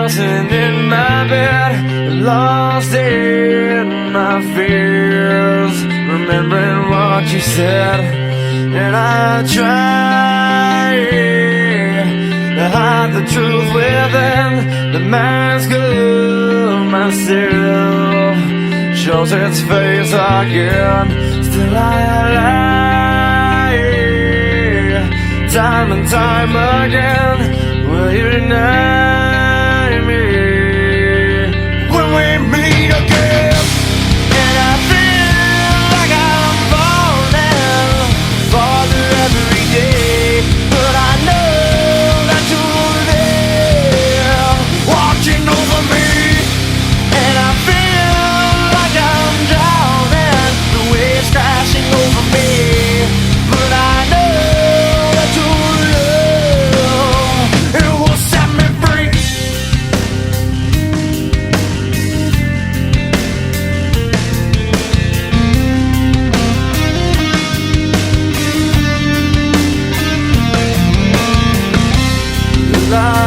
tossing in my bed, lost in my fears, remembering what you said. And I try to hide the truth within the mask of myself, shows its face again. Still I lie, time and time again. Will you deny me when we meet again? And I feel like I'm falling farther every day, but I know that you're there watching over me. And I feel like I'm drowning, the waves crashing over me, but I know that your love, it will set me free. Love